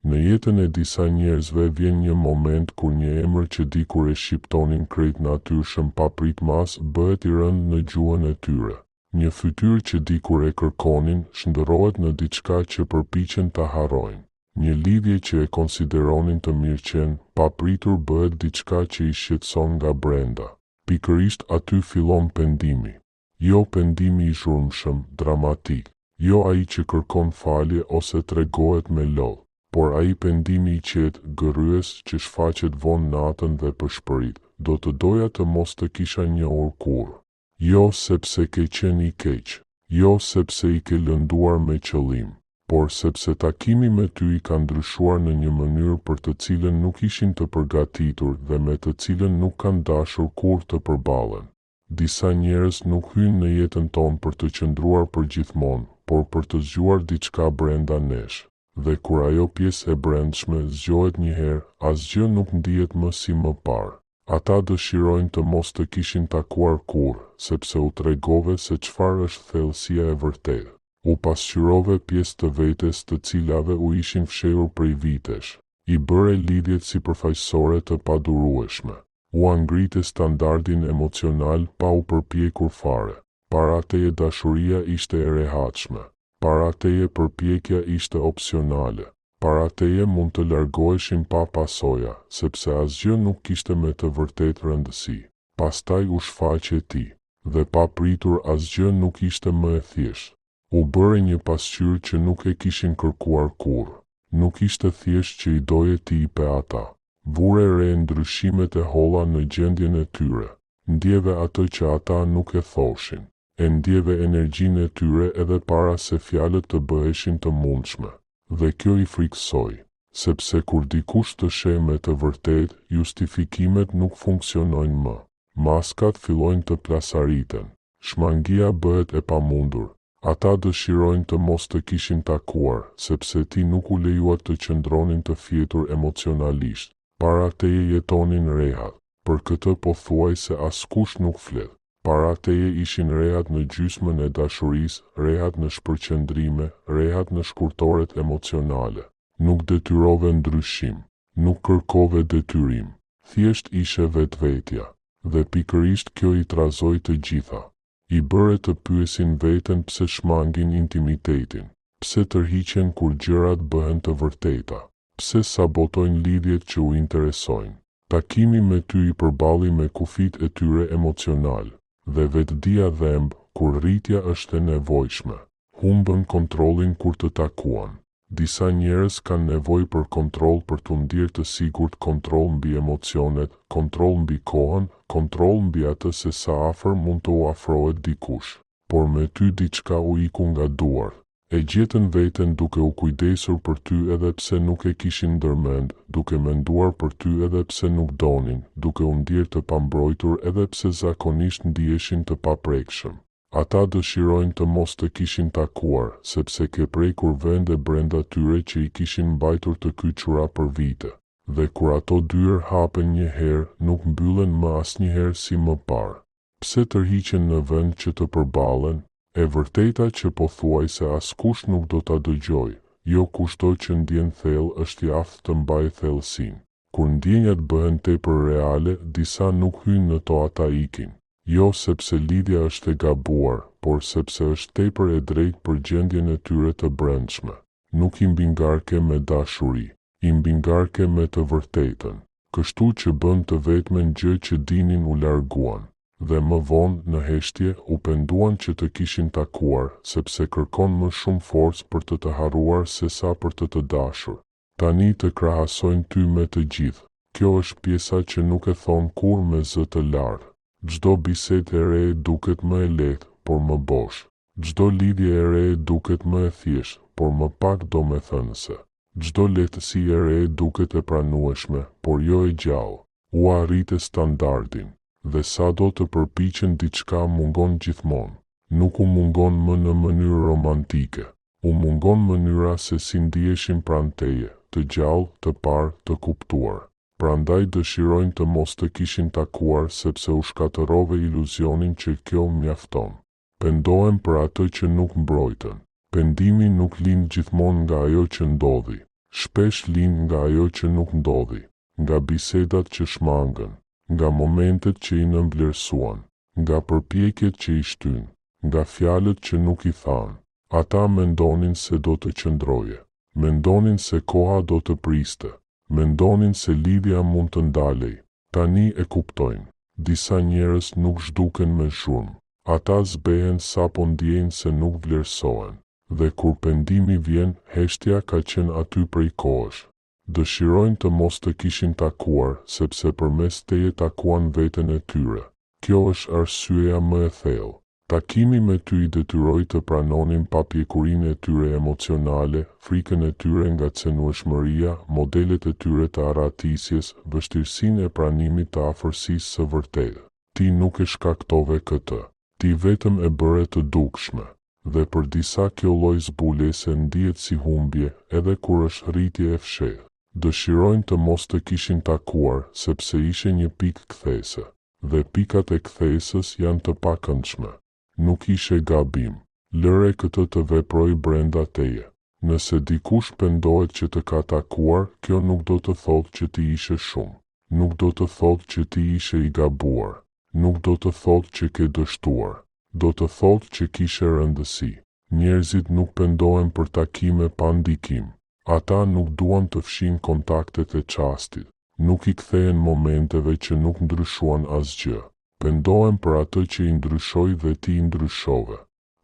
Në jetën e disa njerëzve vjen një moment kur një emër që dikur e shqiptonin krejt natyrshëm pa prit mas bëhet i rënd në gjuhën e tyre. Një fytyrë që dikur e kërkonin shndërrohet në diçka që përpiqen ta harrojnë. Një lidhje që e konsideronin të mirëqen, pa pritur bëhet diçka që i shqetëson nga brenda. Pikërisht aty fillon pendimi. Jo pendimi i zhurmshëm, dramatik, jo ai që kërkon falje ose tregohet me lodh, por ai pendimi i qetë, gërryes që shfaqet vonë natën dhe përshpërit. Do të doja të mos të kisha njohur kurrë. Jo sepse ke qenë i keq, jo sepse i ke lënduar me qëllim, por sepse takimi me ty i ka ndryshuar në një mënyrë për të cilën nuk ishin të përgatitur dhe me të cilën nuk kanë dashur kurrë të përballen. Disa njerëz nuk hyjnë në jetën tonë për të qëndruar përgjithmonë, por për të zgjuar diçka brenda nesh. Dhe kur ajo pjesë e brendshme zgjohet një herë, asgjë nuk ndihet më si më parë. Ata dëshirojnë të mos të kishin takuar kurrë, sepse u tregove se çfarë është thellësia e vërtetë. U pasqyrove pjesë të vetes të cilave u ishin fshehur prej vitesh. I bëre lidhjet sipërfaqësore të padurueshme. U angrite standardin emocional pa u përpjekur fare. Para teje dashuria ishte e rehatshme. Para teje përpjekja ishte opsionale. Para teje mund të largoheshin pa pasoja, sepse asgjë nuk kishte me të vërtetë rëndësi. Pastaj u shfaqe ti, dhe pa pritur asgjë nuk ishte më e thjeshtë. U bëre një pasqyrë që nuk e kishin kërkuar kurrë. Nuk ishte thjesht që i doje ti i pe ata. Vure re ndryshimet e holla në gjendjen e tyre. Ndjeve ato që ata nuk e thoshin. E ndjeve energjinë e tyre edhe para se fjalët të bëheshin të mundshme. Dhe kjo i frikësoi, sepse kur dikush të sheh me të vërtetë, justifikimet nuk funksionojnë më. Maskat fillojnë të plasariten. Shmangia bëhet e pamundur. Ata dëshirojnë të mos të kishin takuar, sepse ti nuk u lejuat të qëndronin të fjetur emocionalisht. Para teje jetonin rehat, për këtë po thuaj se askush nuk flet. Para teje ishin rehat në gjysmën e dashurisë, rehat në shpërqendrime, rehat në shkurtoret emocionale. Nuk detyrove ndryshim, nuk kërkove detyrim, thjesht ishe vetvetja, dhe pikërisht kjo i trazoi të gjitha. I bëre të pyesin veten pse shmangin intimitetin, pse tërhiqen kur gjërat bëhen të vërteta. Pse sabotojnë lidhjet që u interesojnë. Takimi me ty i përballi me kufit e tyre emocional, dhe vetdia dhemb kur rritja është e nevojshme. Humbën kontrollin kur të takuan. Disa njerëz kanë nevojë për kontroll për t'u ndier të sigurt, kontroll mbi emocionet, kontroll mbi kohën, kontroll mbi atë se sa afër mund të u afrohet dikush. Por me ty diçka u iku nga duart. E gjetën veten duke u kujdesur për ty edhe pse nuk e kishin ndërmend, duke menduar për ty edhe pse nuk donin, duke u ndier të pambrojtur edhe pse zakonisht ndiheshin të paprekshëm. Ata dëshirojnë të mos të kishin takuar, sepse ke prekur vende brenda tyre që i kishin mbajtur të kyçura për vite, dhe kur ato dyer hapen një herë, nuk mbyllen më asnjëherë si më parë. Pse tërhiqen në vend që të përballen? E vërteta që po thuaj se askush nuk do ta dëgjoj, jo kushdo që ndjen thellë është i aftë të mbajë thellësinë. Kur ndjenjat bëhen tepër reale, disa nuk hyjnë në to, ata ikin. Jo sepse lidhja është e gabuar, por sepse është tepër e drejtë për gjendjen e tyre të brendshme. Nuk i mbingarke me dashuri, i mbingarke me të vërtetën. Kështu që bën të vetmen gjë që dinin u larguan. Dhe më vonë në heshtje u penduan që të kishin takuar, sepse kërkon më shumë forcë për të harruar se sa për të dashur. Tani të krahasojnë ty me të gjithë. Kjo është pjesa që nuk e thon kur me zë të lartë. Çdo bisedë e re duket më e lehtë, por më bosh. Çdo lidhje e re duket më e thjeshtë, por më pak domethënëse. Çdo lehtësi e re duket e pranueshme, por jo e gjallë. U arrite standardin. Dhe sa do të përpiqen diçka mungon gjithmonë. Nuk u mungon më në mënyrë romantike. U mungon mënyra se si ndiheshin pranë teje, të gjallë, të parë, të kuptuar. Prandaj dëshirojnë të mos të kishin takuar sepse u shkatërrove iluzionin që kjo mjafton. Pendohen për atë që nuk mbrojtën. Pendimi nuk lind gjithmonë nga ajo që ndodhi. shpesh lind nga ajo që nuk ndodhi, nga bisedat që shmangën, nga momentet që i nënvlerësuan, nga përpjekjet që i shtyn, nga fjalët që nuk i than. Ata mendonin se do të qëndroje, mendonin se koha do të priste, mendonin se lidhja mund të ndalej. Tani e kuptojnë, disa njerëz nuk zhduken me zhurmë, ata zbehen sapo ndjejnë se nuk vlerësohen, dhe kur pendimi vjen, heshtja ka qenë aty prej kohësh. Dëshirojnë të mos të kishin takuar, sepse përmes teje takuan veten e tyre. Kjo është arsyeja më e thellë. Takimi me ty i detyroi të pranonin papjekurinë e tyre emocionale, frikën e tyre nga cenueshmëria, modelet e tyre të arratisjes, vështirësinë e pranimit të afërsisë së vërtetë. Ti nuk e shkaktove këtë. Ti vetëm e bëre të dukshme. Dhe për disa kjo lloj zbulese ndihet si humbje, edhe kur është rritje e fshehtë. Dëshirojnë të mos të kishin takuar, sepse ishe një pikë kthese. Dhe pikat e kthesës janë të pakëndshme. Nuk ishe gabim. Lëre këtë të veproj brenda teje. Nëse dikush pendohet që të ka takuar, kjo nuk do të thotë që ti ishe shumë. Nuk do të thotë që ti ishe i gabuar. Nuk do të thotë që ke dështuar. Do të thotë që kishe rëndësi. Njerëzit nuk pendohen për takime pa ndikim. Ata nuk duan të fshin kontaktet e çastit. Nuk i kthehen momenteve që nuk ndryshuan asgjë. Pendohen për atë që i ndryshoi dhe ti i ndryshove.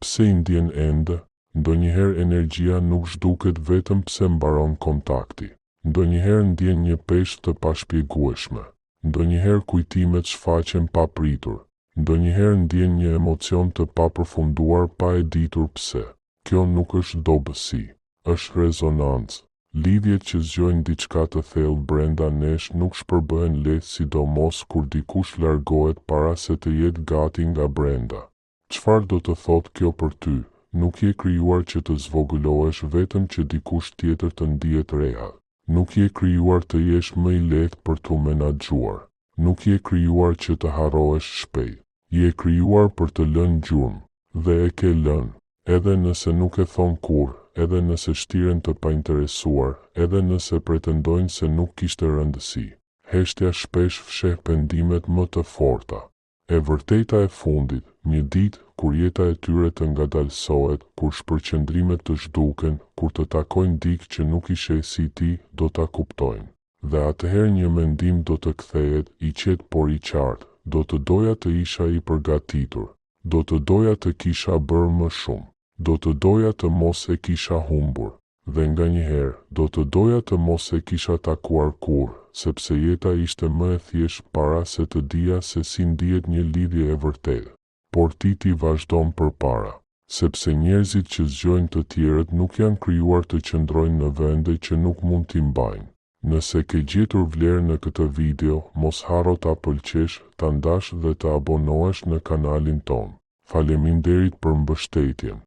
Pse i ndjen ende? Ndonjëherë energjia nuk zhduket vetëm pse mbaron kontakti. Ndonjëherë ndjen një peshë të pashpjegueshme. Ndonjëherë kujtimet shfaqen pa pritur. Ndonjëherë ndjen një emocion të papërfunduar pa e ditur pse. Kjo nuk është dobësi, është rezonancë. Lidhjet që zgjojnë diçka të thellë brenda nesh nuk shpërbëhen lehtë, sidomos kur dikush largohet para se të jetë gati nga brenda. Çfarë do të thotë kjo për ty? Nuk je krijuar që të zvogëlohesh vetëm që dikush tjetër të ndihet rehat. Nuk je krijuar të jesh më i lehtë për t'u menaxhuar. Nuk je krijuar që të harrohesh shpejt. Je krijuar për të lënë gjurmë, dhe e ke lënë, edhe nëse nuk e thon kurrë. Edhe nëse shtiren të painteresuar, edhe nëse pretendojnë se nuk kishte rëndësi. Heshtja shpesh fsheh pendimet më të forta. E vërteta e fundit, një ditë, kur jeta e tyre të ngadalësohet, kur shpërqendrimet të zhduken, kur të takojnë dikë që nuk i sheh si ti, do ta kuptojnë. Dhe atëherë një mendim do të kthehet, i qetë por i qartë, do të doja të isha i përgatitur, do të doja të kisha bërë më shumë. Do të doja të mos e kisha humbur, dhe nganjëherë do të doja të mos e kisha takuar kurrë, sepse jeta ishte më e thjeshtë para se të dija se si ndihet një lidhje e vërtetë. Por ti vazhdon përpara, sepse njerëzit që zgjojnë të tjerët nuk janë krijuar të qëndrojnë në vende që nuk mund t'i mbajnë. Nëse ke gjetur vlerë në këtë video, mos harro ta pëlqesh, ta ndash dhe të abonohesh në kanalin ton. Faleminderit për mbështetjen.